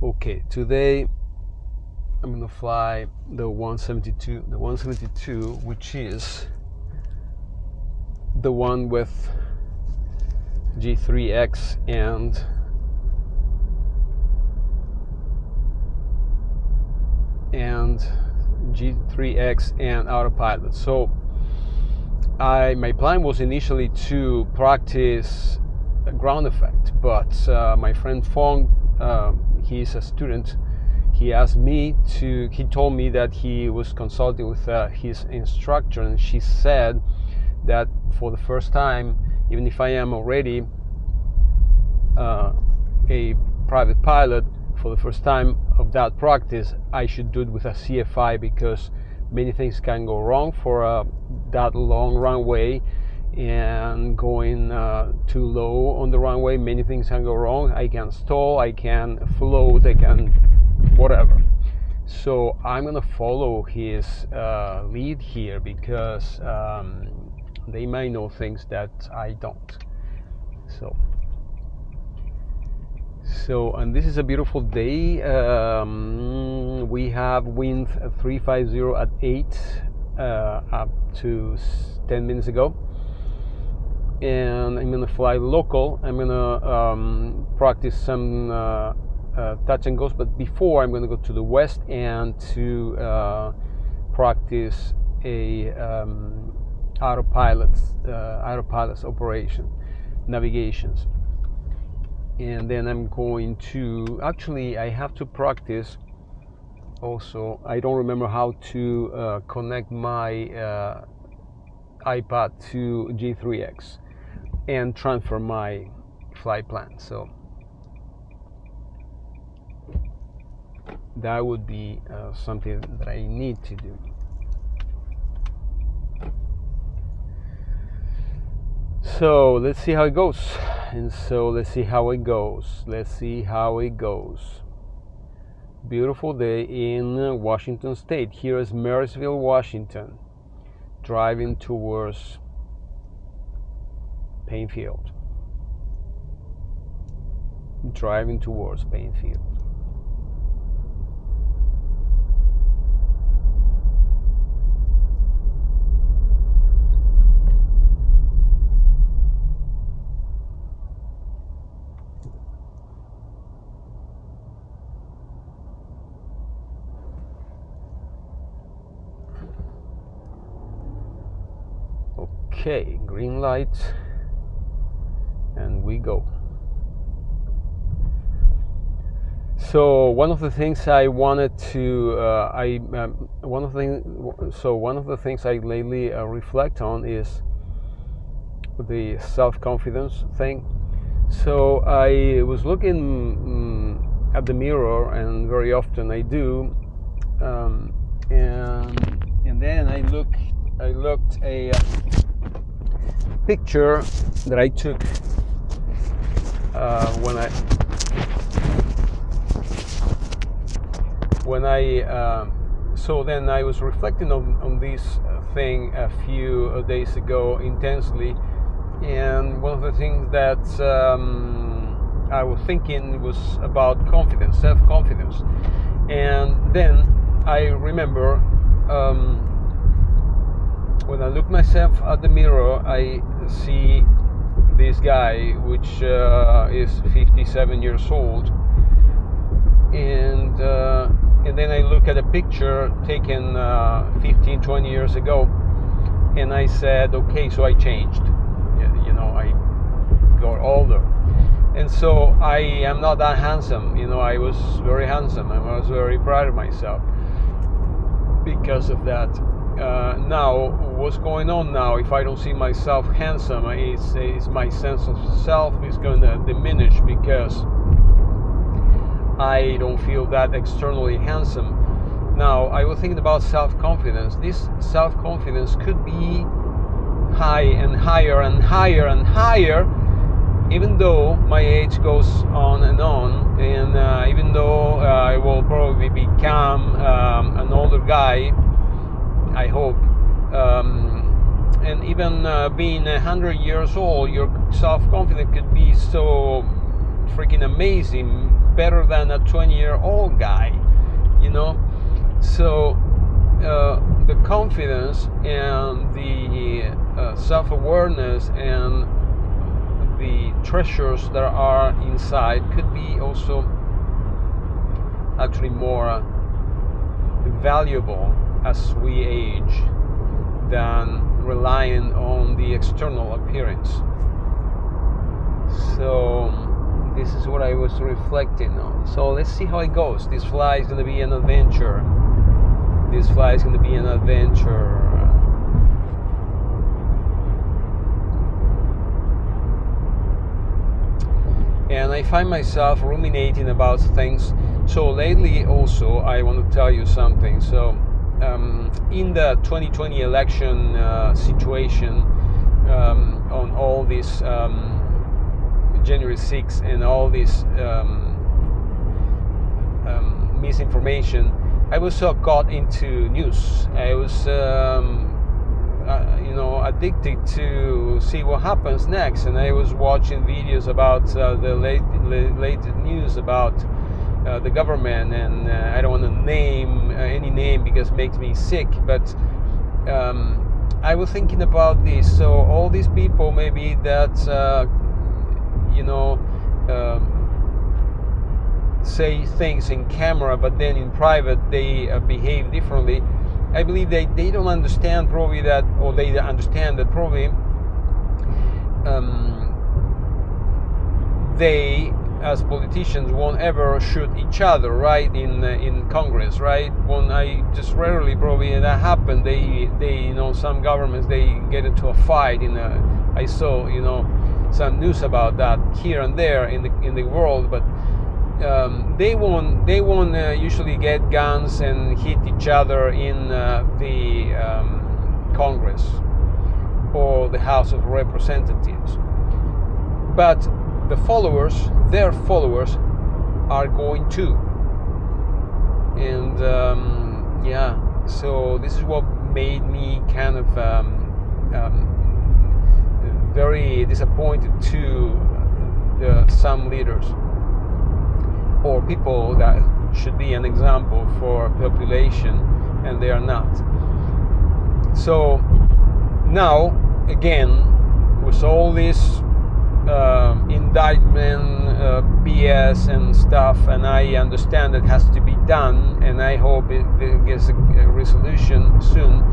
Okay, today I'm gonna fly the 172, which is the one with G3X and G3X and autopilot. So my plan was initially to practice a ground effect, but my friend Fong, he's a student, he told me that he was consulting with his instructor, and she said that for the first time, even if I am already a private pilot, for the first time of that practice, I should do it with a CFI, because many things can go wrong for that long runway, and going too low on the runway, many things can go wrong. I can stall, I can float, I can whatever. So I'm gonna follow his lead here, because they might know things that I don't. So, and this is a beautiful day. We have wind 350 at 8 up to 10 minutes ago, and I'm gonna fly local. I'm gonna practice some touch and goes, but before I'm gonna go to the west and to practice a autopilot's operation, navigations. And then I'm going to, actually I have to practice also, I don't remember how to connect my iPad to G3X and transfer my flight plan. So that would be something that I need to do. So let's see how it goes. Let's see how it goes. Beautiful day in Washington State. Here is Marysville, Washington, driving towards Paine Field. Okay, green light, and we go. So one of the things I wanted to, one of the things I lately reflect on is the self-confidence thing. So I was looking at the mirror, and very often I do, and then I looked a picture that I took so then I was reflecting on this thing a few days ago intensely, and one of the things that I was thinking was about confidence, self-confidence. And then I remember when I look myself at the mirror, I see this guy, which is 57 years old, and then I look at a picture taken 15-20 years ago, and I said, okay, so I changed. I got older, and so I am not that handsome. I was very handsome, and I was very proud of myself because of that. Now, what's going on now? If I don't see myself handsome, it's my sense of self is going to diminish, because I don't feel that externally handsome. Now, I was thinking about self-confidence. This self-confidence could be high and higher and higher and higher, even though my age goes on, and even though I will probably become an older guy, I hope, and even being 100 years old, your self-confidence could be so freaking amazing, better than a 20-year-old guy, you know. So the confidence and the self-awareness and the treasures that are inside could be also actually more valuable as we age than relying on the external appearance. So this is what I was reflecting on. So let's see how it goes. This flight is going to be an adventure. This flight is going to be an adventure. And I find myself ruminating about things. So lately also I want to tell you something. So in the 2020 election situation, on all this January 6th and all this misinformation, I was so caught into news. I was addicted to see what happens next, and I was watching videos about the latest news about the government, and I don't want to name any name because it makes me sick, but I was thinking about this. So all these people maybe that say things in camera, but then in private they behave differently. I believe they don't understand probably that, or they understand that probably they as politicians won't ever shoot each other, right, in Congress, right? When I just rarely probably that happen. They some governments, they get into a fight I saw some news about that here and there in the world, but they won't usually get guns and hit each other in the Congress or the House of Representatives. But their followers are going to. And so this is what made me kind of very disappointed to some leaders or people that should be an example for population, and they are not. So now again, with all this indictment, BS and stuff, and I understand it has to be done, and I hope it gets a resolution soon.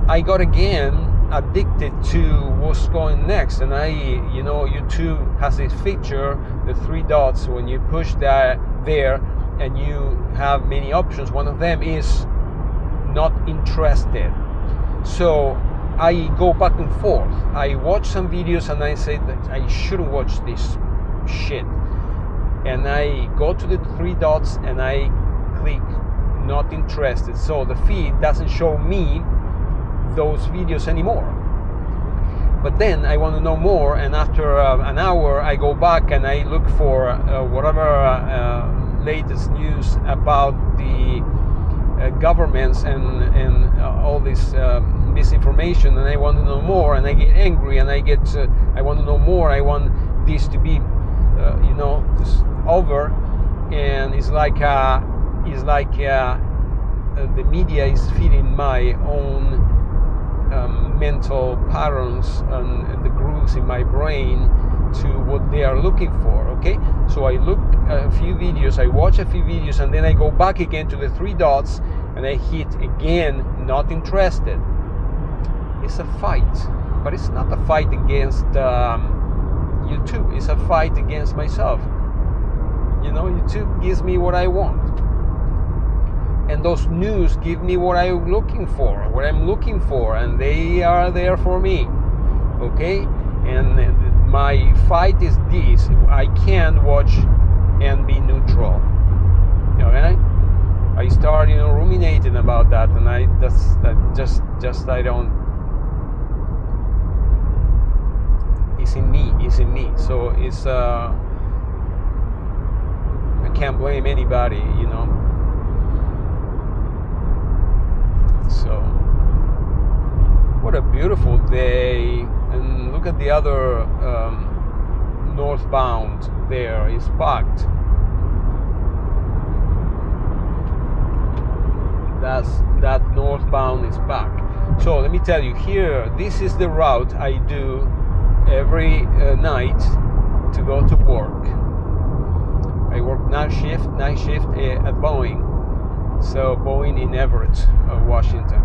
I got again addicted to what's going next, and YouTube has this feature, the three dots. When you push that there, and you have many options, one of them is not interested. So I go back and forth. I watch some videos and I say that I shouldn't watch this shit, and I go to the three dots and I click not interested. So the feed doesn't show me those videos anymore. But then I want to know more, and after an hour I go back and I look for whatever latest news about the governments and all this misinformation, and I want to know more, and I get angry, and I want to know more. I want this to be over, and it's like the media is feeding my own mental patterns and the grooves in my brain to what they are looking for. Okay, so I look a few videos, I watch a few videos, and then I go back again to the three dots and I hit again not interested. It's a fight, but it's not a fight against YouTube. It's a fight against myself. YouTube gives me what I want, and those news give me what I'm looking for, and they are there for me. Okay, and my fight is this: I can't watch and be neutral. Okay, I start ruminating about that, and I don't. It's in me. So it's I can't blame anybody, So what a beautiful day, and look at the other northbound there is packed. that northbound is back. So let me tell you here, this is the route I do every night to go to work. I work night shift at Boeing. So Boeing in Everett, Washington.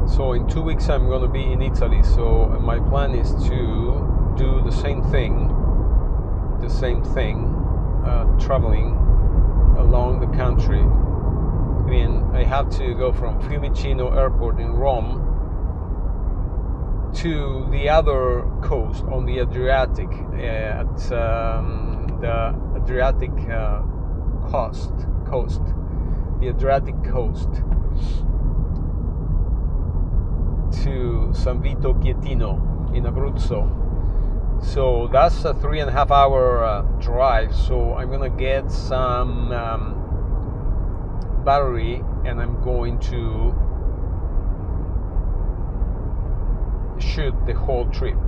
So in 2 weeks I'm going to be in Italy, so my plan is to do the same thing, traveling along the country. I mean, I have to go from Fiumicino Airport in Rome to the other coast on the Adriatic, at the Adriatic coast, the Adriatic coast, to San Vito Chietino in Abruzzo. So that's a 3.5 hour drive. So I'm gonna get some battery, and I'm going to shoot the whole trip.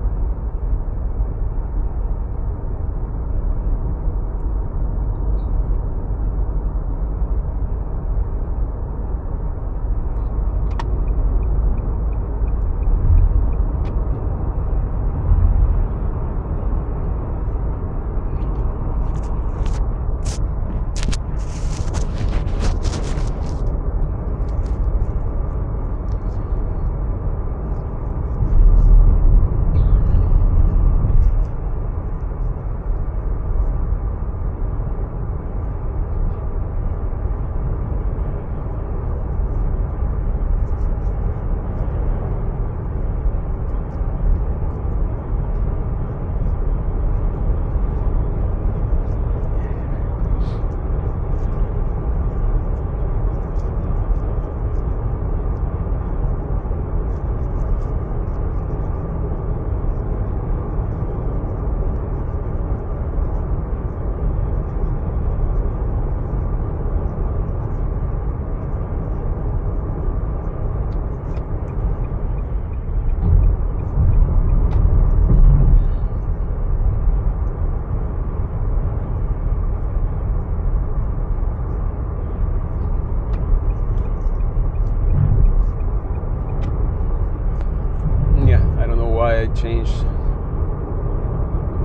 I changed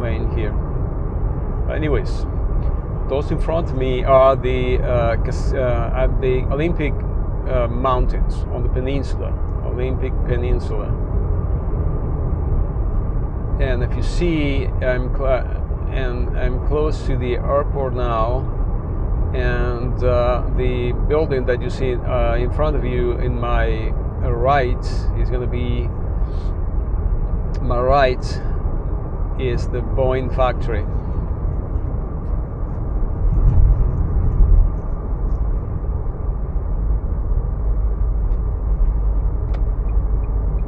lane here. anyways, those in front of me are the Olympic mountains on the peninsula, Olympic Peninsula. And if you see, I'm close to the airport now, and the building that you see in front of you in my right is going to be, my right is the Boeing factory.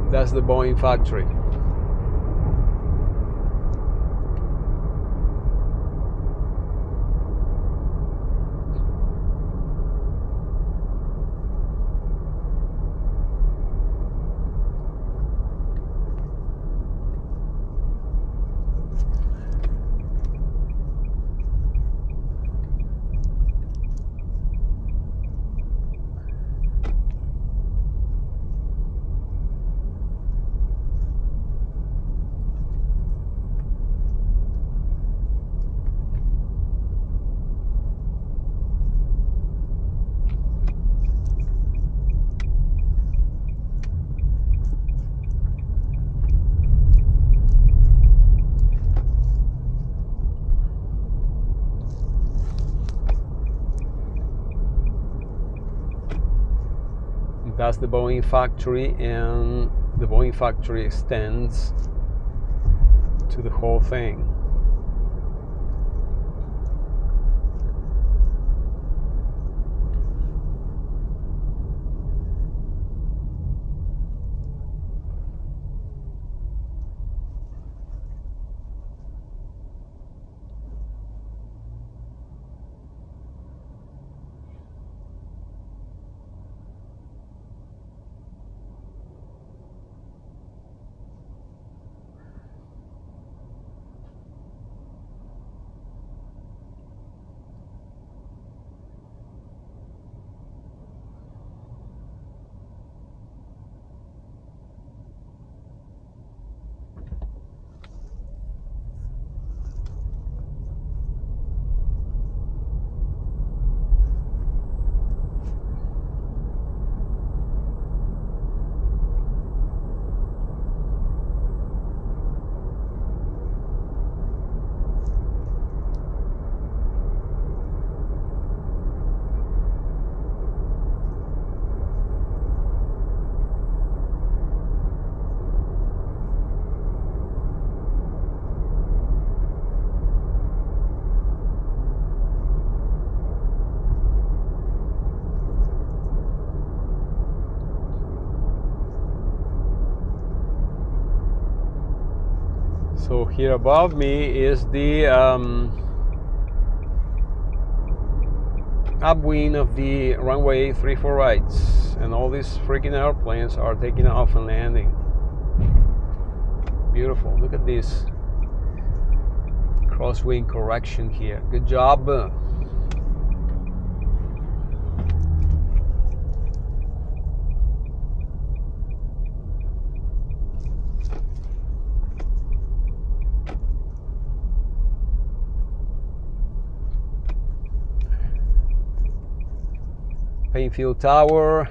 That's the Boeing factory. That's the Boeing factory, and the Boeing factory extends to the whole thing. So here above me is the upwind of the runway 34 rights, and all these freaking airplanes are taking off and landing. Beautiful. Look at this crosswind correction here. Good job. Paine Field Tower,